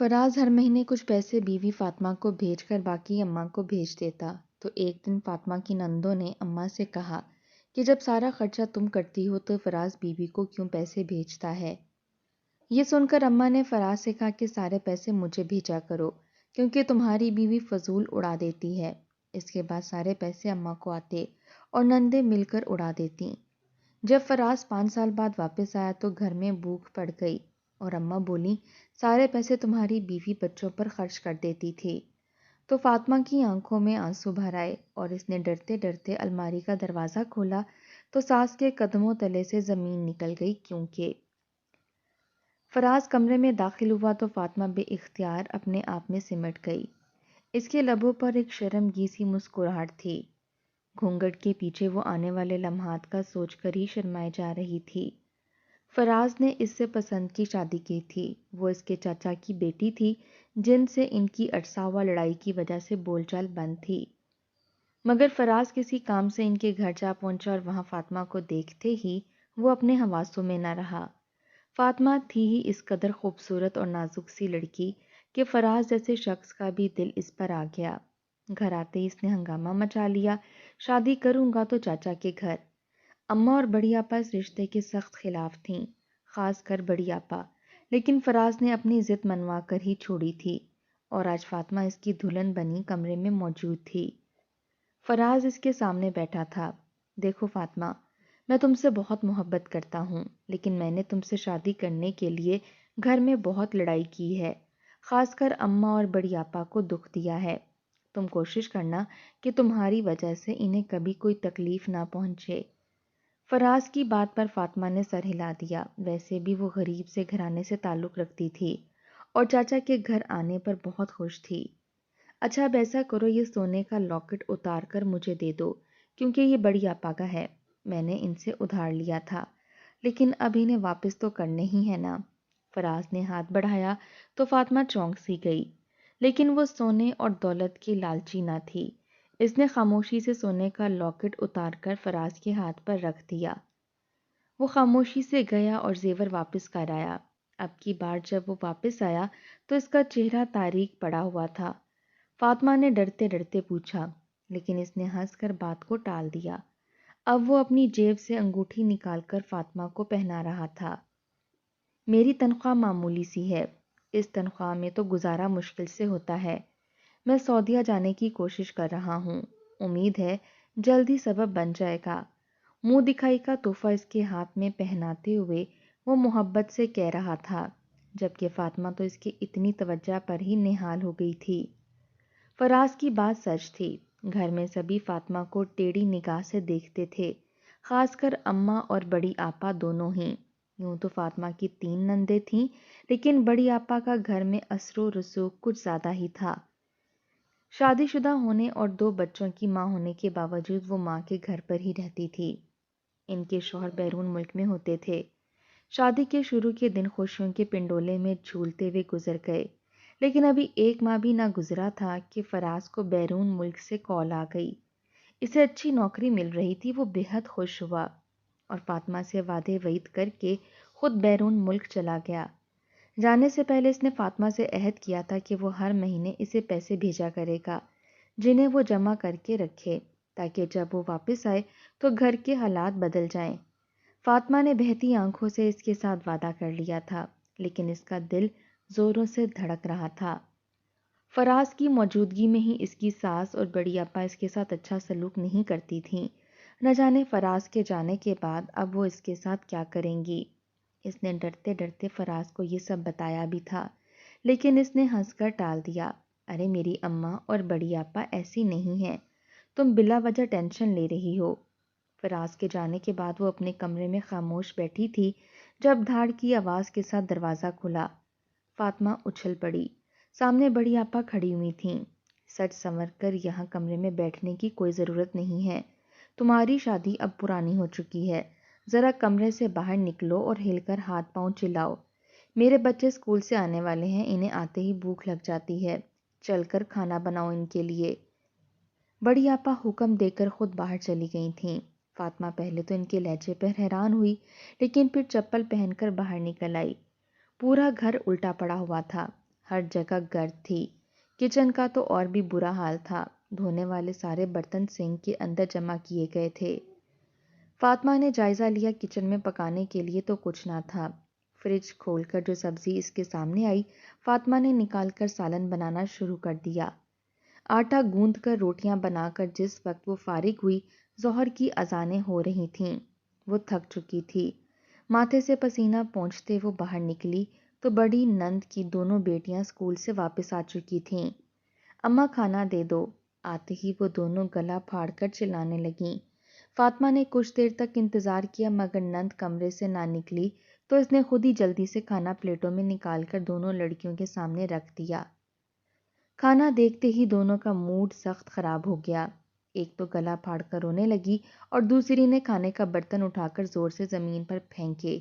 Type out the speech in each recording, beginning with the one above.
فراز ہر مہینے کچھ پیسے بیوی فاطمہ کو بھیج کر باقی اماں کو بھیج دیتا تو ایک دن فاطمہ کی نندوں نے اماں سے کہا کہ جب سارا خرچہ تم کرتی ہو تو فراز بیوی کو کیوں پیسے بھیجتا ہے۔ یہ سن کر اماں نے فراز سے کہا کہ سارے پیسے مجھے بھیجا کرو کیونکہ تمہاری بیوی فضول اڑا دیتی ہے۔ اس کے بعد سارے پیسے اماں کو آتے اور نندے مل کر اڑا دیتی۔ جب فراز 5 سال بعد واپس آیا تو گھر میں بھوک پڑ گئی اور اماں بولی سارے پیسے تمہاری بیوی بچوں پر خرچ کر دیتی تھی۔ تو فاطمہ کی آنکھوں میں آنسو بھر آئے اور اس نے ڈرتے ڈرتے الماری کا دروازہ کھولا تو ساس کے قدموں تلے سے زمین نکل گئی کیونکہ فراز کمرے میں داخل ہوا تو فاطمہ بے اختیار اپنے آپ میں سمٹ گئی۔ اس کے لبوں پر ایک شرمگی سی مسکراہٹ تھی۔ گھونگھٹ کے پیچھے وہ آنے والے لمحات کا سوچ کر ہی شرمائے جا رہی تھی۔ فراز نے اس سے پسند کی شادی کی تھی۔ وہ اس کے چاچا کی بیٹی تھی جن سے ان کی ارساوا لڑائی کی وجہ سے بول چال بند تھی۔ مگر فراز کسی کام سے ان کے گھر جا پہنچا اور وہاں فاطمہ کو دیکھتے ہی وہ اپنے حواسوں میں نہ رہا۔ فاطمہ تھی ہی اس قدر خوبصورت اور نازک سی لڑکی کہ فراز جیسے شخص کا بھی دل اس پر آ گیا۔ گھر آتے ہی اس نے ہنگامہ مچا لیا، شادی کروں گا تو چاچا کے گھر۔ اماں اور بڑی آپا اس رشتے کے سخت خلاف تھیں، خاص کر بڑی آپا، لیکن فراز نے اپنی ضد منوا کر ہی چھوڑی تھی اور آج فاطمہ اس کی دلہن بنی کمرے میں موجود تھی۔ فراز اس کے سامنے بیٹھا تھا۔ دیکھو فاطمہ، میں تم سے بہت محبت کرتا ہوں، لیکن میں نے تم سے شادی کرنے کے لیے گھر میں بہت لڑائی کی ہے، خاص کر اماں اور بڑی آپا کو دکھ دیا ہے۔ تم کوشش کرنا کہ تمہاری وجہ سے انہیں کبھی کوئی تکلیف نہ پہنچے۔ فراز کی بات پر فاطمہ نے سر ہلا دیا۔ ویسے بھی وہ غریب سے گھرانے سے تعلق رکھتی تھی اور چاچا کے گھر آنے پر بہت خوش تھی۔ اچھا اب ایسا کرو، یہ سونے کا لاکٹ اتار کر مجھے دے دو کیونکہ یہ بڑی آپا کا ہے، میں نے ان سے ادھار لیا تھا، لیکن اب انہیں واپس تو کرنے ہی ہے نا۔ فراز نے ہاتھ بڑھایا تو فاطمہ چونک سی گئی، لیکن وہ سونے اور دولت کی لالچی نہ تھی۔ اس نے خاموشی سے سونے کا لاکٹ اتار کر فراز کے ہاتھ پر رکھ دیا۔ وہ خاموشی سے گیا اور زیور واپس کر آیا۔ اب کی بار جب وہ واپس آیا تو اس کا چہرہ تاریک پڑا ہوا تھا۔ فاطمہ نے ڈرتے ڈرتے پوچھا، لیکن اس نے ہنس کر بات کو ٹال دیا۔ اب وہ اپنی جیب سے انگوٹھی نکال کر فاطمہ کو پہنا رہا تھا۔ میری تنخواہ معمولی سی ہے، اس تنخواہ میں تو گزارا مشکل سے ہوتا ہے۔ میں سعودیہ جانے کی کوشش کر رہا ہوں، امید ہے جلدی سبب بن جائے گا۔ منہ دکھائی کا تحفہ اس کے ہاتھ میں پہناتے ہوئے وہ محبت سے کہہ رہا تھا، جبکہ فاطمہ تو اس کی اتنی توجہ پر ہی نہال ہو گئی تھی۔ فراز کی بات سچ تھی، گھر میں سبھی فاطمہ کو ٹیڑھی نگاہ سے دیکھتے تھے، خاص کر اماں اور بڑی آپا دونوں ہی۔ یوں تو فاطمہ کی 3 نندیں تھیں، لیکن بڑی آپا کا گھر میں اثر و رسوخ کچھ زیادہ ہی تھا۔ شادی شدہ ہونے اور 2 بچوں کی ماں ہونے کے باوجود وہ ماں کے گھر پر ہی رہتی تھی۔ ان کے شوہر بیرون ملک میں ہوتے تھے۔ شادی کے شروع کے دن خوشیوں کے پنڈولے میں جھولتے ہوئے گزر گئے، لیکن ابھی 1 ماہ بھی نہ گزرا تھا کہ فراز کو بیرون ملک سے کال آ گئی۔ اسے اچھی نوکری مل رہی تھی، وہ بے حد خوش ہوا اور فاطمہ سے وعدے وعید کر کے خود بیرون ملک چلا گیا۔ جانے سے پہلے اس نے فاطمہ سے عہد کیا تھا کہ وہ ہر مہینے اسے پیسے بھیجا کرے گا، جنہیں وہ جمع کر کے رکھے تاکہ جب وہ واپس آئے تو گھر کے حالات بدل جائیں۔ فاطمہ نے بہتی آنکھوں سے اس کے ساتھ وعدہ کر لیا تھا، لیکن اس کا دل زوروں سے دھڑک رہا تھا۔ فراز کی موجودگی میں ہی اس کی ساس اور بڑی آپا اس کے ساتھ اچھا سلوک نہیں کرتی تھیں۔ نہ جانے فراز کے جانے کے بعد اب وہ اس کے ساتھ کیا کریں گی۔ اس نے ڈرتے ڈرتے فراز کو یہ سب بتایا بھی تھا، لیکن اس نے ہنس کر ٹال دیا۔ ارے میری اماں اور بڑی آپا ایسی نہیں ہیں، تم بلا وجہ ٹینشن لے رہی ہو۔ فراز کے جانے کے بعد وہ اپنے کمرے میں خاموش بیٹھی تھی جب دھاڑ کی آواز کے ساتھ دروازہ کھلا۔ فاطمہ اچھل پڑی۔ سامنے بڑی آپا کھڑی ہوئی تھیں۔ سج سنور کر یہاں کمرے میں بیٹھنے کی کوئی ضرورت نہیں ہے، تمہاری شادی اب پرانی ہو چکی ہے، ذرا کمرے سے باہر نکلو اور ہل کر ہاتھ پاؤں چلاؤ۔ میرے بچے اسکول سے آنے والے ہیں، انہیں آتے ہی بھوک لگ جاتی ہے، چل کر کھانا بناؤ ان کے لیے۔ بڑی آپا حکم دے کر خود باہر چلی گئی تھیں۔ فاطمہ پہلے تو ان کے لہجے پر حیران ہوئی، لیکن پھر چپل پہن کر باہر نکل آئی۔ پورا گھر الٹا پڑا ہوا تھا۔ ہر جگہ گرد تھی۔ کچن کا تو اور بھی برا حال تھا، دھونے والے سارے برتن سنک کے اندر جمع کیے گئے تھے۔ فاطمہ نے جائزہ لیا، کچن میں پکانے کے لیے تو کچھ نہ تھا۔ فریج کھول کر جو سبزی اس کے سامنے آئی، فاطمہ نے نکال کر سالن بنانا شروع کر دیا۔ آٹا گوندھ کر روٹیاں بنا کر جس وقت وہ فارغ ہوئی، ظہر کی اذانیں ہو رہی تھیں۔ وہ تھک چکی تھی۔ ماتھے سے پسینہ پونچھتے وہ باہر نکلی تو بڑی نند کی دونوں بیٹیاں اسکول سے واپس آ چکی تھیں۔ اماں کھانا دے دو۔ آتے ہی وہ دونوں گلا پھاڑ کر چلانے لگیں۔ فاطمہ نے کچھ دیر تک انتظار کیا مگر نند کمرے سے نہ نکلی تو اس نے خود ہی جلدی سے کھانا پلیٹوں میں نکال کر دونوں لڑکیوں کے سامنے رکھ دیا۔ کھانا دیکھتے ہی دونوں کا موڈ سخت خراب ہو گیا۔ ایک تو گلا پھاڑ کر رونے لگی اور دوسری نے کھانے کا برتن اٹھا کر زور سے زمین پر پھینکے۔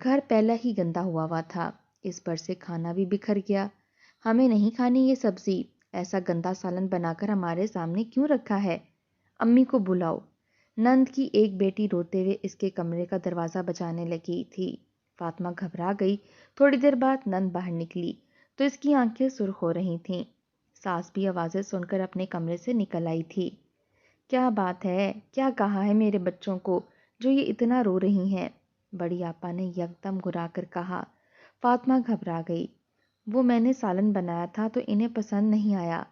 گھر پہلا ہی گندا ہوا تھا، اس پر سے کھانا بھی بکھر گیا۔ ہمیں نہیں کھانی یہ سبزی، ایسا گندا سالن بنا کر ہمارے سامنے کیوں رکھا ہے؟ امی کو بلاؤ۔ نند کی ایک بیٹی روتے ہوئے اس کے کمرے کا دروازہ بجانے لگی تھی۔ فاطمہ گھبرا گئی۔ تھوڑی دیر بعد نند باہر نکلی تو اس کی آنکھیں سرخ ہو رہی تھیں۔ ساس بھی آوازیں سن کر اپنے کمرے سے نکل آئی تھی۔ کیا بات ہے؟ کیا کہا ہے میرے بچوں کو جو یہ اتنا رو رہی ہیں؟ بڑی آپا نے یکدم گھرا کر کہا۔ فاطمہ گھبرا گئی۔ وہ میں نے سالن بنایا تھا تو انہیں پسند نہیں آیا۔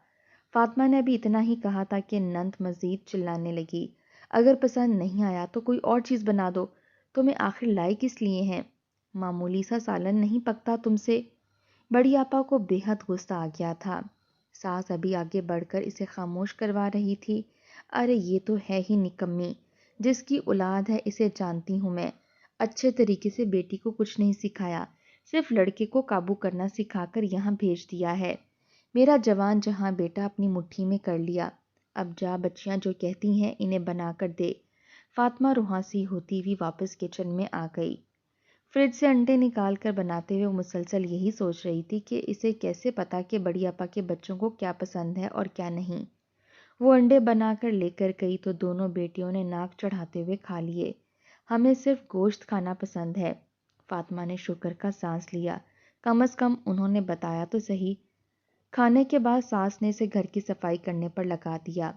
فاطمہ نے ابھی اتنا ہی کہا تھا کہ نند مزید چلانے لگی۔ اگر پسند نہیں آیا تو کوئی اور چیز بنا دو، تمہیں آخر لائے کس لیے ہیں؟ معمولی سا سالن نہیں پکتا تم سے؟ بڑی آپا کو بے حد غصہ آ گیا تھا۔ ساس ابھی آگے بڑھ کر اسے خاموش کروا رہی تھی۔ ارے یہ تو ہے ہی نکمی، جس کی اولاد ہے اسے جانتی ہوں میں۔ اچھے طریقے سے بیٹی کو کچھ نہیں سکھایا، صرف لڑکے کو قابو کرنا سکھا کر یہاں بھیج دیا ہے۔ میرا جوان جہاں بیٹا اپنی مٹھی میں کر لیا، اب جا بچیاں جو کہتی ہیں انہیں بنا کر دے۔ فاطمہ روحاسی ہوتی ہوئی واپس کچن میں آ گئی۔ فریج سے انڈے نکال کر بناتے ہوئے وہ مسلسل یہی سوچ رہی تھی کہ اسے کیسے پتا کہ بڑی آپا کے بچوں کو کیا پسند ہے اور کیا نہیں۔ وہ انڈے بنا کر لے کر گئی تو دونوں بیٹیوں نے ناک چڑھاتے ہوئے کھا لیے۔ ہمیں صرف گوشت کھانا پسند ہے۔ فاطمہ نے شکر کا سانس لیا، کم از کم انہوں نے بتایا تو صحیح۔ کھانے کے بعد ساس نے اسے گھر کی صفائی کرنے پر لگا دیا۔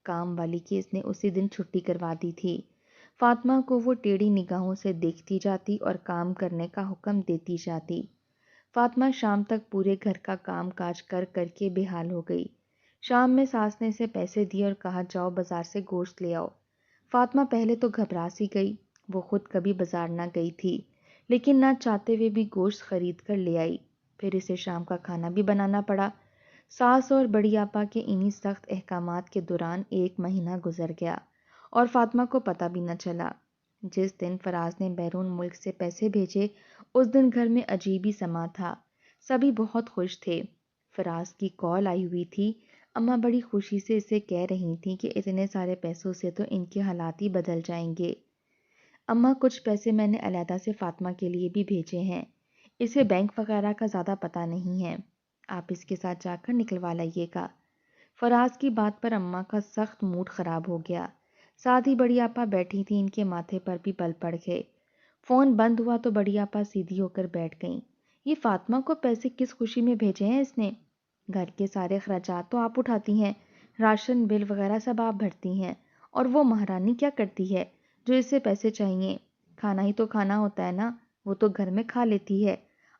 کام والی کی اس نے اسی دن چھٹی کروا دی تھی۔ فاطمہ کو وہ ٹیڑھی نگاہوں سے دیکھتی جاتی اور کام کرنے کا حکم دیتی جاتی۔ فاطمہ شام تک پورے گھر کا کام کاج کر کر کے بے حال ہو گئی۔ شام میں ساس نے اسے پیسے دیے اور کہا جاؤ بازار سے گوشت لے آؤ۔ فاطمہ پہلے تو گھبرا سی گئی، وہ خود کبھی بازار نہ گئی تھی، لیکن نہ چاہتے ہوئے بھی گوشت خرید کر لے آئی۔ پھر اسے شام کا کھانا بھی بنانا پڑا۔ ساس اور بڑی آپا کے انہی سخت احکامات کے دوران 1 مہینہ گزر گیا اور فاطمہ کو پتہ بھی نہ چلا۔ جس دن فراز نے بیرون ملک سے پیسے بھیجے اس دن گھر میں عجیب ہی سما تھا، سبھی بہت خوش تھے۔ فراز کی کال آئی ہوئی تھی، اماں بڑی خوشی سے اسے کہہ رہی تھیں کہ اتنے سارے پیسوں سے تو ان کے حالات ہی بدل جائیں گے۔ اماں کچھ پیسے میں نے علیحدہ سے فاطمہ کے لیے بھی بھیجے ہیں، اسے بینک وغیرہ کا زیادہ پتہ نہیں ہے، آپ اس کے ساتھ جا کر نکلوا لائیے گا۔ فراز کی بات پر اماں کا سخت موڈ خراب ہو گیا۔ ساتھ ہی بڑی آپا بیٹھی تھی، ان کے ماتھے پر بھی بل پڑ گئے۔ فون بند ہوا تو بڑی آپا سیدھی ہو کر بیٹھ گئیں۔ یہ فاطمہ کو پیسے کس خوشی میں بھیجے ہیں اس نے؟ گھر کے سارے اخراجات تو آپ اٹھاتی ہیں، راشن بل وغیرہ سب آپ بھرتی ہیں، اور وہ مہارانی کیا کرتی ہے جو اسے پیسے چاہیے؟ کھانا ہی تو کھانا ہوتا ہے نا، وہ تو گھر میں کھا لیتی ہے۔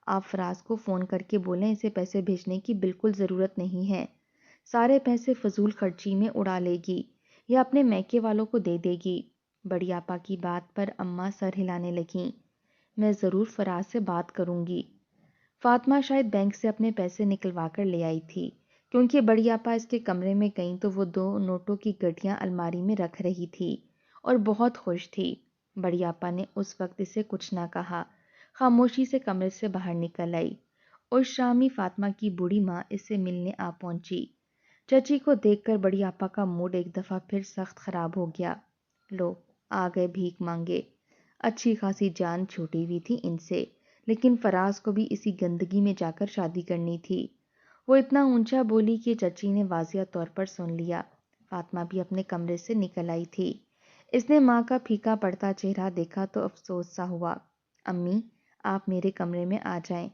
آپ فراز کو فون کر کے بولیں اسے پیسے بھیجنے کی بالکل ضرورت نہیں ہے، سارے پیسے فضول خرچی میں اڑا لے گی یا اپنے میکے والوں کو دے دے گی۔ بڑی آپا کی بات پر اماں سر ہلانے لگیں۔ میں ضرور فراز سے بات کروں گی۔ فاطمہ شاید بینک سے اپنے پیسے نکلوا کر لے آئی تھی، کیونکہ بڑی آپا اس کے کمرے میں گئیں تو وہ 2 نوٹوں کی گٹیاں الماری میں رکھ رہی تھی اور بہت خوش تھی۔ بڑی آپا نے اس وقت اسے کچھ نہ کہا، خاموشی سے کمرے سے باہر نکل آئی۔ اس شام ہی فاطمہ کی بوڑھی ماں اس سے ملنے آ پہنچی۔ چچی کو دیکھ کر بڑی آپا کا موڈ ایک دفعہ پھر سخت خراب ہو گیا۔ لو آ گئے بھیک مانگے۔ اچھی خاصی جان چھوٹی ہوئی تھی ان سے، لیکن فراز کو بھی اسی گندگی میں جا کر شادی کرنی تھی۔ وہ اتنا اونچا بولی کہ چچی نے واضح طور پر سن لیا۔ فاطمہ بھی اپنے کمرے سے نکل آئی تھی۔ اس نے ماں کا پھیکا پڑتا چہرہ دیکھا تو افسوس سا ہوا۔ امی آپ میرے کمرے میں آ جائیں۔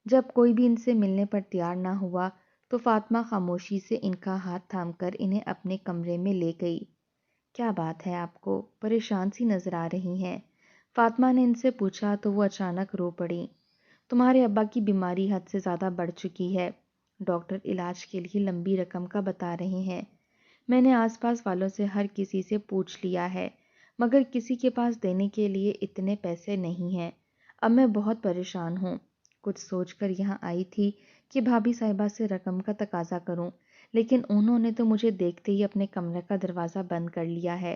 جب کوئی بھی ان سے ملنے پر تیار نہ ہوا تو فاطمہ خاموشی سے ان کا ہاتھ تھام کر انہیں اپنے کمرے میں لے گئی۔ کیا بات ہے آپ کو؟ پریشان سی نظر آ رہی ہیں، فاطمہ نے ان سے پوچھا تو وہ اچانک رو پڑیں۔ تمہارے ابا کی بیماری حد سے زیادہ بڑھ چکی ہے، ڈاکٹر علاج کے لیے لمبی رقم کا بتا رہے ہیں۔ میں نے آس پاس والوں سے ہر کسی سے پوچھ لیا ہے مگر کسی کے پاس دینے کے لیے اتنے پیسے نہیں ہیں۔ اب میں بہت پریشان ہوں، کچھ سوچ کر یہاں آئی تھی کہ بھابھی صاحبہ سے رقم کا تقاضا کروں، لیکن انہوں نے تو مجھے دیکھتے ہی اپنے کمرے کا دروازہ بند کر لیا ہے۔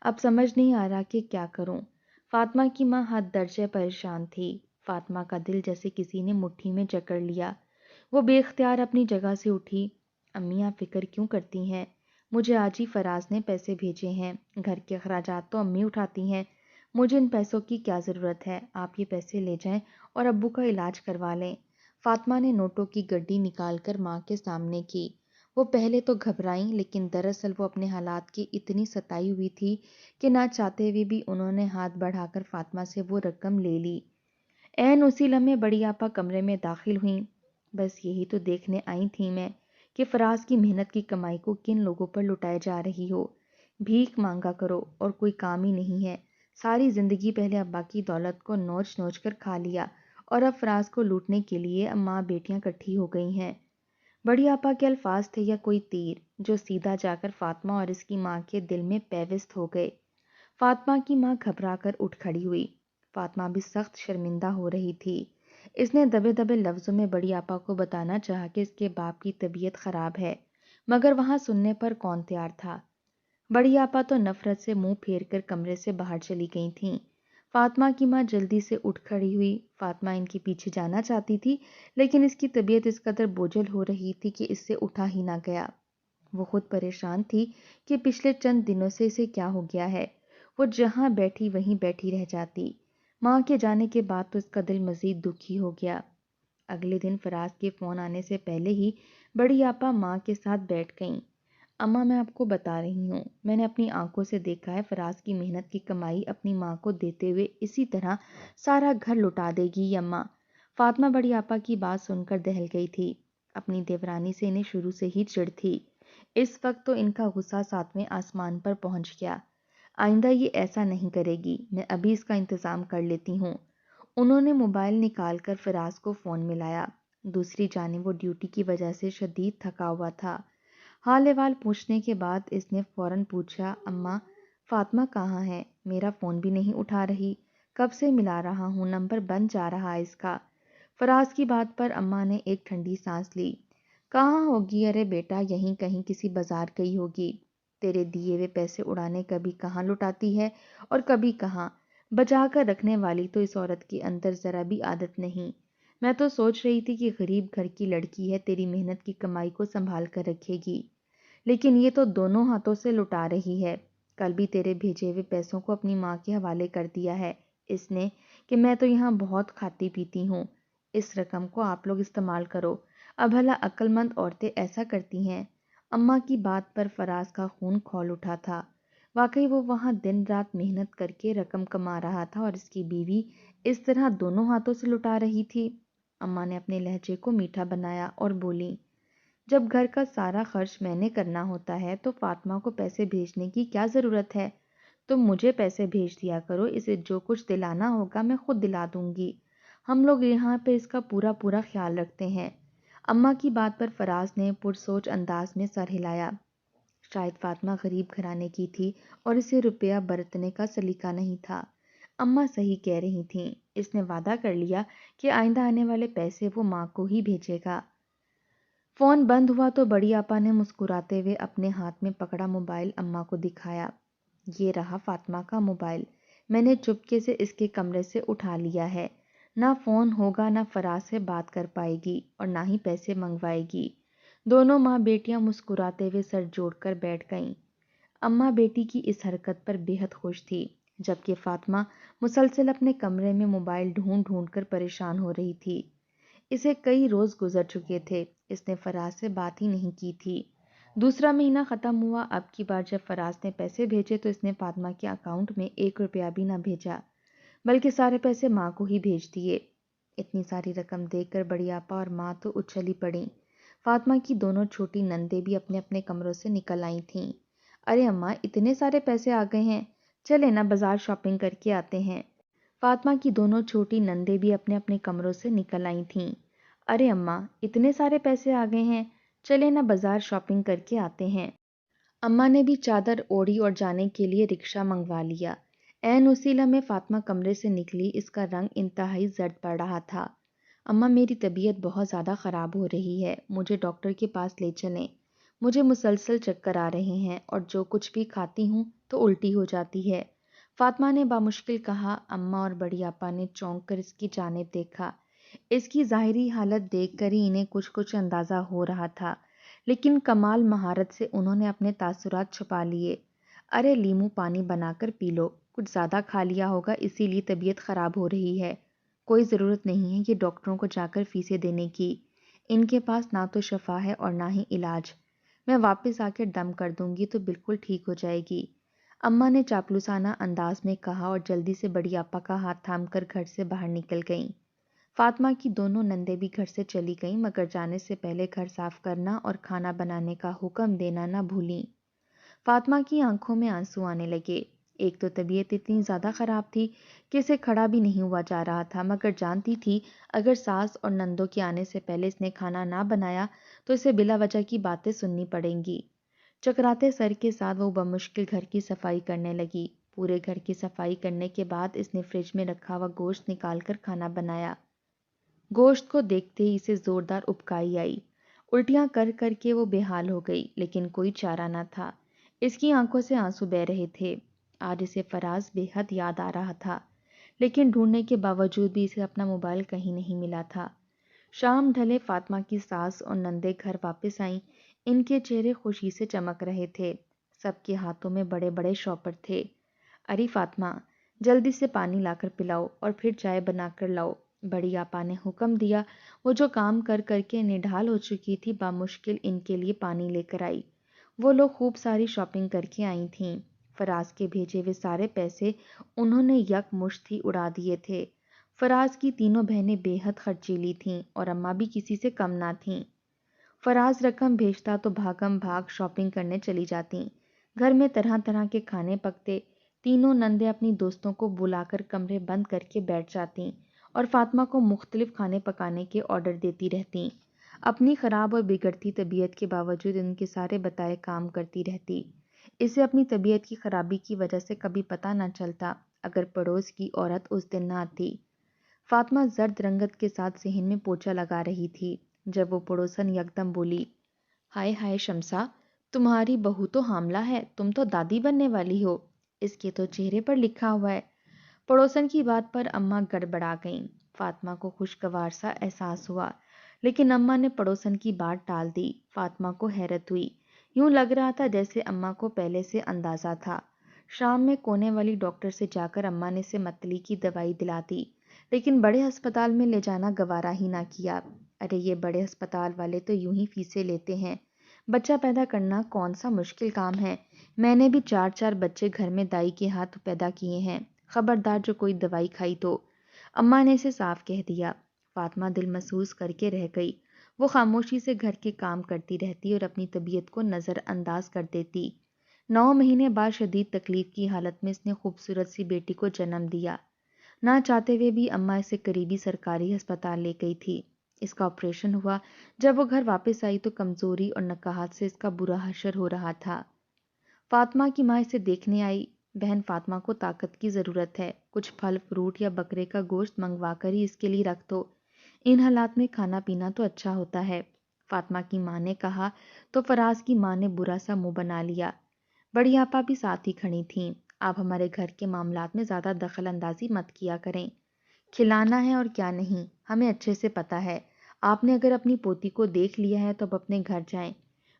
اب سمجھ نہیں آ رہا کہ کیا کروں۔ فاطمہ کی ماں حد درجے پریشان تھی۔ فاطمہ کا دل جیسے کسی نے مٹھی میں جکڑ لیا۔ وہ بے اختیار اپنی جگہ سے اٹھی۔ امی آپ فکر کیوں کرتی ہیں؟ مجھے آج ہی فراز نے پیسے بھیجے ہیں، گھر کے اخراجات تو امی اٹھاتی ہیں، مجھے ان پیسوں کی کیا ضرورت ہے؟ آپ یہ پیسے لے جائیں اور ابو کا علاج کروا لیں۔ فاطمہ نے نوٹوں کی گڈی نکال کر ماں کے سامنے کی۔ وہ پہلے تو گھبرائیں لیکن دراصل وہ اپنے حالات کی اتنی ستائی ہوئی تھی کہ نہ چاہتے ہوئے بھی انہوں نے ہاتھ بڑھا کر فاطمہ سے وہ رقم لے لی۔ عین اسی لمحے بڑی آپا کمرے میں داخل ہوئیں۔ بس یہی تو دیکھنے آئی تھی میں کہ فراز کی محنت کی کمائی کو کن لوگوں پر لٹائے جا رہی ہو۔ بھیک مانگا کرو اور کوئی کام ہی نہیں ہے۔ ساری زندگی پہلے ابا کی دولت کو نوچ نوچ کر کھا لیا اور اب فراز کو لوٹنے کے لیے اب ماں بیٹیاں کٹھی ہو گئی ہیں۔ بڑی آپا کے الفاظ تھے یا کوئی تیر جو سیدھا جا کر فاطمہ اور اس کی ماں کے دل میں پیوست ہو گئے۔ فاطمہ کی ماں گھبرا کر اٹھ کھڑی ہوئی۔ فاطمہ بھی سخت شرمندہ ہو رہی تھی۔ اس نے دبے دبے لفظوں میں بڑی آپا کو بتانا چاہا کہ اس کے باپ کی طبیعت خراب ہے، مگر وہاں سننے پر کون تیار تھا۔ بڑی آپا تو نفرت سے منہ پھیر کر کمرے سے باہر چلی گئی تھیں۔ فاطمہ کی ماں جلدی سے اٹھ کھڑی ہوئی۔ فاطمہ ان کے پیچھے جانا چاہتی تھی لیکن اس کی طبیعت اس قدر بوجھل ہو رہی تھی کہ اس سے اٹھا ہی نہ گیا۔ وہ خود پریشان تھی کہ پچھلے چند دنوں سے اسے کیا ہو گیا ہے۔ وہ جہاں بیٹھی وہیں بیٹھی رہ جاتی۔ ماں کے جانے کے بعد تو اس کا دل مزید دکھی ہو گیا۔ اگلے دن فراز کے فون آنے سے پہلے ہی بڑی آپا ماں کے ساتھ بیٹھ گئیں۔ اماں میں آپ کو بتا رہی ہوں، میں نے اپنی آنکھوں سے دیکھا ہے فراز کی محنت کی کمائی اپنی ماں کو دیتے ہوئے اسی طرح سارا گھر لٹا دے گی اماں۔ فاطمہ بڑی آپا کی بات سن کر دہل گئی تھی۔ اپنی دیورانی سے انہیں شروع سے ہی چڑ تھی۔ اس وقت تو ان کا غصہ ساتویں آسمان پر پہنچ گیا۔ آئندہ یہ ایسا نہیں کرے گی، میں ابھی اس کا انتظام کر لیتی ہوں۔ انہوں نے موبائل نکال کر فراز کو فون ملایا۔ دوسری جانب وہ ڈیوٹی کی وجہ سے شدید تھکا ہوا تھا۔ حال احوال پوچھنے کے بعد اس نے فوراً پوچھا، اماں فاطمہ کہاں ہے؟ میرا فون بھی نہیں اٹھا رہی، کب سے ملا رہا ہوں، نمبر بند جا رہا ہے اس کا۔ فراز کی بات پر اماں نے ایک ٹھنڈی سانس لی۔ کہاں ہوگی؟ ارے بیٹا یہیں کہیں کسی بازار گئی ہوگی۔ تیرے دیے ہوئے پیسے اڑانے کبھی کہاں لٹاتی ہے اور کبھی کہاں۔ بچا کر رکھنے والی تو اس عورت کے اندر ذرا بھی عادت نہیں۔ میں تو سوچ رہی تھی کہ غریب گھر کی لڑکی ہے، تیری محنت کی کمائی کو سنبھال کر رکھے گی، لیکن یہ تو دونوں ہاتھوں سے لٹا رہی ہے۔ کل بھی تیرے بھیجے ہوئے پیسوں کو اپنی ماں کے حوالے کر دیا ہے اس نے کہ میں تو یہاں بہت کھاتی پیتی ہوں، اس رقم کو آپ لوگ استعمال کرو۔ اب بھلا عقل مند عورتیں ایسا کرتی ہیں؟ اماں کی بات پر فراز کا خون کھول اٹھا تھا۔ واقعی وہ وہاں دن رات محنت کر کے رقم کما رہا تھا اور اس کی بیوی اس طرح دونوں ہاتھوں سے لٹا رہی تھی۔ اماں نے اپنے لہجے کو میٹھا بنایا اور بولی، جب گھر کا سارا خرچ میں نے کرنا ہوتا ہے تو فاطمہ کو پیسے بھیجنے کی کیا ضرورت ہے؟ تم مجھے پیسے بھیج دیا کرو، اسے جو کچھ دلانا ہوگا میں خود دلا دوں گی، ہم لوگ یہاں پہ اس کا پورا پورا خیال رکھتے ہیں۔ اماں کی بات پر فراز نے پرسوچ انداز میں سر ہلایا۔ شاید فاطمہ غریب گھرانے کی تھی اور اسے روپیہ برتنے کا سلیقہ نہیں تھا۔ اماں صحیح کہہ رہی تھیں، اس نے وعدہ کر لیا کہ آئندہ آنے والے پیسے وہ ماں کو ہی بھیجے گا۔ فون بند ہوا تو بڑی آپا نے مسکراتے ہوئے اپنے ہاتھ میں پکڑا موبائل اماں کو دکھایا۔ یہ رہا فاطمہ کا موبائل، میں نے چپکے سے اس کے کمرے سے اٹھا لیا ہے۔ نہ فون ہوگا، نہ فراز سے بات کر پائے گی اور نہ ہی پیسے منگوائے گی۔ دونوں ماں بیٹیاں مسکراتے ہوئے سر جوڑ کر بیٹھ گئیں۔ اماں بیٹی کی اس حرکت پر بے حد خوش تھی، جبکہ فاطمہ مسلسل اپنے کمرے میں موبائل ڈھونڈ ڈھونڈ کر پریشان ہو رہی تھی۔ اسے کئی روز گزر چکے تھے، اس نے فراز سے بات ہی نہیں کی تھی۔ دوسرا مہینہ ختم ہوا۔ اب کی بار جب فراز نے پیسے بھیجے تو اس نے فاطمہ کے اکاؤنٹ میں 1 روپیہ بھی نہ بھیجا، بلکہ سارے پیسے ماں کو ہی بھیج دیے۔ اتنی ساری رقم دیکھ کر بڑی آپا اور ماں تو اچھلی پڑیں۔ فاطمہ کی دونوں چھوٹی نندیں بھی اپنے اپنے کمروں سے نکل آئی تھیں۔ ارے اماں، اتنے سارے پیسے آ گئے ہیں، چلے نا بازار شاپنگ کر کے آتے ہیں۔ فاطمہ کی دونوں چھوٹی نندیں بھی اپنے اپنے کمروں سے نکل آئی تھیں۔ ارے اماں، اتنے سارے پیسے آ گئے ہیں، چلے نا بازار شاپنگ کر کے آتے ہیں۔ اماں نے بھی چادر اوڑھی اور جانے کے لیے رکشہ منگوا لیا۔ عین اسی لمحے فاطمہ کمرے سے نکلی، اس کا رنگ انتہائی زرد پڑ رہا تھا۔ اماں، میری طبیعت بہت زیادہ خراب ہو رہی ہے، مجھے ڈاکٹر کے پاس لے چلیں۔ مجھے مسلسل چکر آ رہے ہیں اور جو کچھ بھی کھاتی ہوں تو الٹی ہو جاتی ہے، فاطمہ نے بامشکل کہا۔ اماں اور بڑی آپا نے چونک کر اس کی جانب دیکھا۔ اس کی ظاہری حالت دیکھ کر ہی انہیں کچھ اندازہ ہو رہا تھا، لیکن کمال مہارت سے انہوں نے اپنے تاثرات چھپا لیے۔ ارے لیمو پانی بنا کر پی لو، کچھ زیادہ کھا لیا ہوگا اسی لیے طبیعت خراب ہو رہی ہے۔ کوئی ضرورت نہیں ہے یہ ڈاکٹروں کو جا کر فیسیں دینے کی، ان کے پاس نہ تو شفا ہے اور نہ ہی علاج۔ میں واپس آ کے دم کر دوں گی تو بالکل ٹھیک ہو جائے گی، اماں نے چاپلوسانہ انداز میں کہا اور جلدی سے بڑی آپا کا ہاتھ تھام کر گھر سے باہر نکل گئیں۔ فاطمہ کی دونوں نندیں بھی گھر سے چلی گئیں، مگر جانے سے پہلے گھر صاف کرنا اور کھانا بنانے کا حکم دینا نہ بھولیں۔ فاطمہ کی آنکھوں میں آنسو آنے لگے۔ ایک تو طبیعت اتنی زیادہ خراب تھی کہ اسے کھڑا بھی نہیں ہوا جا رہا تھا، مگر جانتی تھی اگر ساس اور نندوں کے آنے سے پہلے اس نے کھانا نہ بنایا تو اسے بلا وجہ کی باتیں سننی پڑیں گی۔ چکراتے سر کے ساتھ وہ بمشکل گھر کی صفائی کرنے لگی۔ پورے گھر کی صفائی کرنے کے بعد اس نے فریج میں رکھا ہوا گوشت نکال کر کھانا بنایا۔ گوشت کو دیکھتے ہی اسے زوردار ابکائی آئی، الٹیاں کر کر کے وہ بے حال ہو گئی، لیکن کوئی چارہ نہ تھا۔ اس کی آنکھوں سے آنسو بہہ رہے تھے۔ آج اسے فراز بے حد یاد آ رہا تھا، لیکن ڈھونڈنے کے باوجود بھی اسے اپنا موبائل کہیں نہیں ملا تھا۔ شام ڈھلے فاطمہ کی ساس اور نندیں گھر واپس آئیں، ان کے چہرے خوشی سے چمک رہے تھے، سب کے ہاتھوں میں بڑے بڑے شاپر تھے۔ ارے فاطمہ، جلدی سے پانی لا کر پلاؤ اور پھر چائے بنا کر لاؤ، بڑی آپا نے حکم دیا۔ وہ جو کام کر کر کے نڈھال ہو چکی تھی بامشکل ان کے لیے پانی لے کر آئی۔ وہ لوگ خوب ساری شاپنگ کر کے آئی تھیں۔ فراز کے بھیجے ہوئے سارے پیسے انہوں نے یک مشت ہی اڑا دیے تھے۔ فراز کی تینوں بہنیں بے حد خرچیلی تھیں اور اماں بھی کسی سے کم نہ تھیں۔ فراز رقم بھیجتا تو بھاگم بھاگ شاپنگ کرنے چلی جاتیں۔ گھر میں طرح طرح کے کھانے پکتے، تینوں نندیں اپنی دوستوں کو بلا کر کمرے بند کر کے بیٹھ جاتیں اور فاطمہ کو مختلف کھانے پکانے کے آرڈر دیتی رہتیں۔ اپنی خراب اور بگڑتی طبیعت کے باوجود ان کے سارے بتائے کام کرتی رہتی۔ اسے اپنی طبیعت کی خرابی کی وجہ سے کبھی پتہ نہ چلتا اگر پڑوس کی عورت اس دن نہ آتی۔ فاطمہ زرد رنگت کے ساتھ صحن میں پوچھا لگا رہی تھی جب وہ پڑوسن یکدم بولی، ہائے ہائے شمسا، تمہاری بہو تو حاملہ ہے، تم تو دادی بننے والی ہو، اس کے تو چہرے پر لکھا ہوا ہے۔ پڑوسن کی بات پر اماں گڑبڑا گئیں۔ فاطمہ کو خوشگوار سا احساس ہوا، لیکن اماں نے پڑوسن کی بات ٹال دی۔ فاطمہ کو حیرت ہوئی، یوں لگ رہا تھا جیسے اماں کو پہلے سے اندازہ تھا۔ شام میں کونے والی ڈاکٹر سے جا کر اماں نے اسے متلی کی دوائی دلا دی، لیکن بڑے ہسپتال میں لے جانا گوارا ہی نہ کیا۔ ارے یہ بڑے ہسپتال والے تو یوں ہی فیسیں لیتے ہیں، بچہ پیدا کرنا کون سا مشکل کام ہے، میں نے بھی 4 بچے گھر میں دائی کے ہاتھ پیدا کیے ہیں، خبردار جو کوئی دوائی کھائی تو۔ اماں نے اسے صاف کہہ دیا۔ فاطمہ دل محسوس کر کے رہ گئی۔ وہ خاموشی سے گھر کے کام کرتی رہتی اور اپنی طبیعت کو نظر انداز کر دیتی۔ 9 مہینے بعد شدید تکلیف کی حالت میں اس نے خوبصورت سی بیٹی کو جنم دیا۔ نہ چاہتے ہوئے بھی اماں اسے قریبی سرکاری ہسپتال لے گئی تھی۔ اس کا آپریشن ہوا۔ جب وہ گھر واپس آئی تو کمزوری اور نکاہت سے اس کا برا حشر ہو رہا تھا۔ فاطمہ کی ماں اسے دیکھنے آئی۔ بہن فاطمہ کو طاقت کی ضرورت ہے، کچھ پھل فروٹ یا بکرے کا گوشت منگوا کر ہی اس کے لیے رکھ دو، ان حالات میں کھانا پینا تو اچھا ہوتا ہے، فاطمہ کی ماں نے کہا تو فراز کی ماں نے برا سا منہ بنا لیا۔ بڑی آپا بھی ساتھ ہی کھڑی تھیں۔ آپ ہمارے گھر کے معاملات میں زیادہ دخل اندازی مت کیا کریں، کھلانا ہے اور کیا نہیں ہمیں اچھے سے پتا ہے، آپ نے اگر اپنی پوتی کو دیکھ لیا ہے تو اب اپنے گھر جائیں۔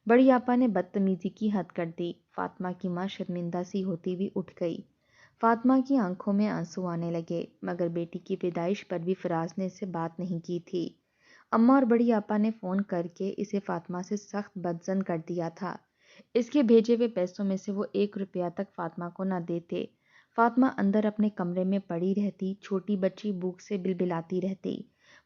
بڑی آپا نے بدتمیزی کی حد کر دی۔ فاطمہ کی ماں شرمندہ سی ہوتی ہوئی اٹھ گئی۔ فاطمہ کی آنکھوں میں آنسو آنے لگے، مگر بیٹی کی پیدائش پر بھی فراز نے اسے بات نہیں کی تھی۔ اماں اور بڑی آپا نے فون کر کے اسے فاطمہ سے سخت بدظن کر دیا تھا۔ اس کے بھیجے ہوئے پیسوں میں سے وہ 1 روپیہ تک فاطمہ کو نہ دیتے۔ فاطمہ اندر اپنے کمرے میں پڑی رہتی، چھوٹی بچی بھوک سے بلبلاتی رہتی۔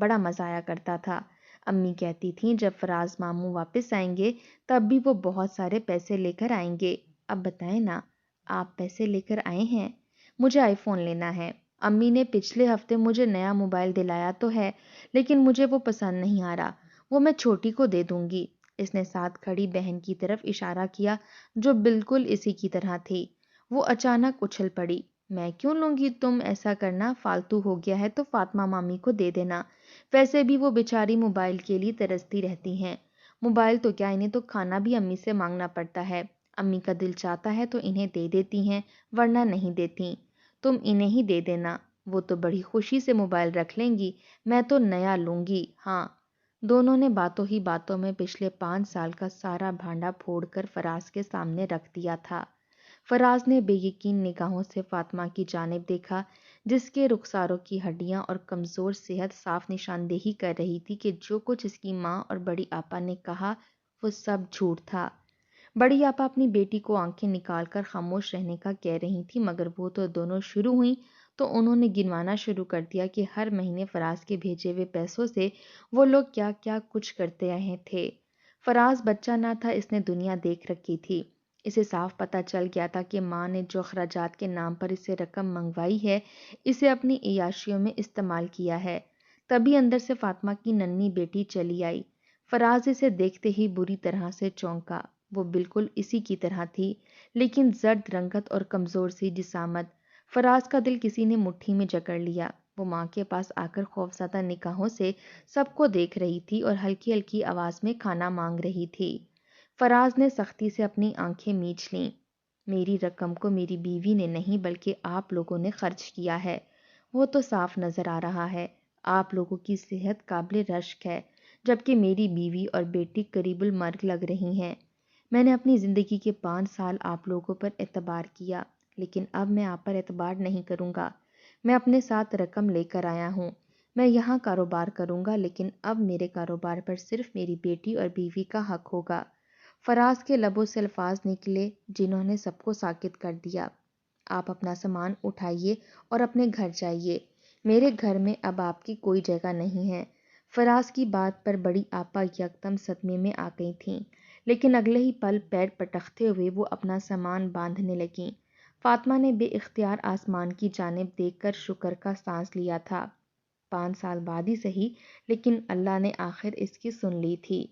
بڑا مزہ آیا کرتا تھا۔ امی کہتی تھیں جب فراز ماموں واپس آئیں گے تب بھی وہ بہت سارے پیسے لے کر آئیں گے۔ اب بتائیں نا، آپ پیسے لے کر آئے ہیں؟ مجھے آئی فون لینا ہے۔ امی نے پچھلے ہفتے مجھے نیا موبائل دلایا تو ہے، لیکن مجھے وہ پسند نہیں آ رہا، وہ میں چھوٹی کو دے دوں گی۔ اس نے ساتھ کھڑی بہن کی طرف اشارہ کیا جو بالکل اسی کی طرح تھی۔ وہ اچانک اچھل پڑی۔ میں کیوں لوں گی، تم ایسا کرنا فالتو ہو گیا ہے تو فاطمہ مامی کو دے دینا، ویسے بھی وہ بیچاری موبائل کے لیے ترستی رہتی ہیں۔ موبائل تو کیا، انہیں تو کھانا بھی امی سے مانگنا پڑتا ہے۔ امی کا دل چاہتا ہے تو انہیں دے دیتی ہیں، ورنہ نہیں دیتی۔ تم انہیں ہی دے دینا، وہ تو بڑی خوشی سے موبائل رکھ لیں گی، میں تو نیا لوں گی۔ ہاں۔ دونوں نے باتوں ہی باتوں میں پچھلے 5 سال کا سارا بھانڈا پھوڑ کر فراز کے سامنے رکھ دیا تھا۔ فراز نے بے یقین نگاہوں سے فاطمہ کی جانب دیکھا، جس کے رخساروں کی ہڈیاں اور کمزور صحت صاف نشاندہی کر رہی تھی کہ جو کچھ اس کی ماں اور بڑی آپا نے کہا وہ سب جھوٹ تھا۔ بڑی آپا اپنی بیٹی کو آنکھیں نکال کر خاموش رہنے کا کہہ رہی تھی، مگر وہ تو دونوں شروع ہوئیں تو انہوں نے گنوانا شروع کر دیا کہ ہر مہینے فراز کے بھیجے ہوئے پیسوں سے وہ لوگ کیا کیا کچھ کرتے رہے تھے۔ فراز بچہ نہ تھا، اس نے دنیا دیکھ رکھی تھی۔ اسے صاف پتہ چل گیا تھا کہ ماں نے جو اخراجات کے نام پر اسے رقم منگوائی ہے، اسے اپنی عیاشیوں میں استعمال کیا ہے۔ تبھی اندر سے فاطمہ کی ننھی بیٹی چلی آئی۔ فراز اسے دیکھتے ہی بری طرح سے چونکا۔ وہ بالکل اسی کی طرح تھی، لیکن زرد رنگت اور کمزور سی جسامت۔ فراز کا دل کسی نے مٹھی میں جکڑ لیا۔ وہ ماں کے پاس آ کر خوفزدہ نگاہوں سے سب کو دیکھ رہی تھی اور ہلکی ہلکی آواز میں کھانا مانگ رہی تھی۔ فراز نے سختی سے اپنی آنکھیں میچ لیں۔ میری رقم کو میری بیوی نے نہیں بلکہ آپ لوگوں نے خرچ کیا ہے، وہ تو صاف نظر آ رہا ہے۔ آپ لوگوں کی صحت قابل رشک ہے، جبکہ میری بیوی اور بیٹی قریب المرگ لگ رہی ہیں۔ میں نے اپنی زندگی کے 5 سال آپ لوگوں پر اعتبار کیا، لیکن اب میں آپ پر اعتبار نہیں کروں گا۔ میں اپنے ساتھ رقم لے کر آیا ہوں۔ میں یہاں کاروبار کروں گا، لیکن اب میرے کاروبار پر صرف میری بیٹی اور بیوی کا حق ہوگا۔ فراز کے لبوں سے الفاظ نکلے جنہوں نے سب کو ساکت کر دیا۔ آپ اپنا سامان اٹھائیے اور اپنے گھر جائیے، میرے گھر میں اب آپ کی کوئی جگہ نہیں ہے۔ فراز کی بات پر بڑی آپا یکدم صدمے میں آ گئی تھیں، لیکن اگلے ہی پل پیر پٹکتے ہوئے وہ اپنا سامان باندھنے لگیں۔ فاطمہ نے بے اختیار آسمان کی جانب دیکھ کر شکر کا سانس لیا تھا۔ 5 سال بعد ہی صحیح، لیکن اللہ نے آخر اس کی سن لی تھی۔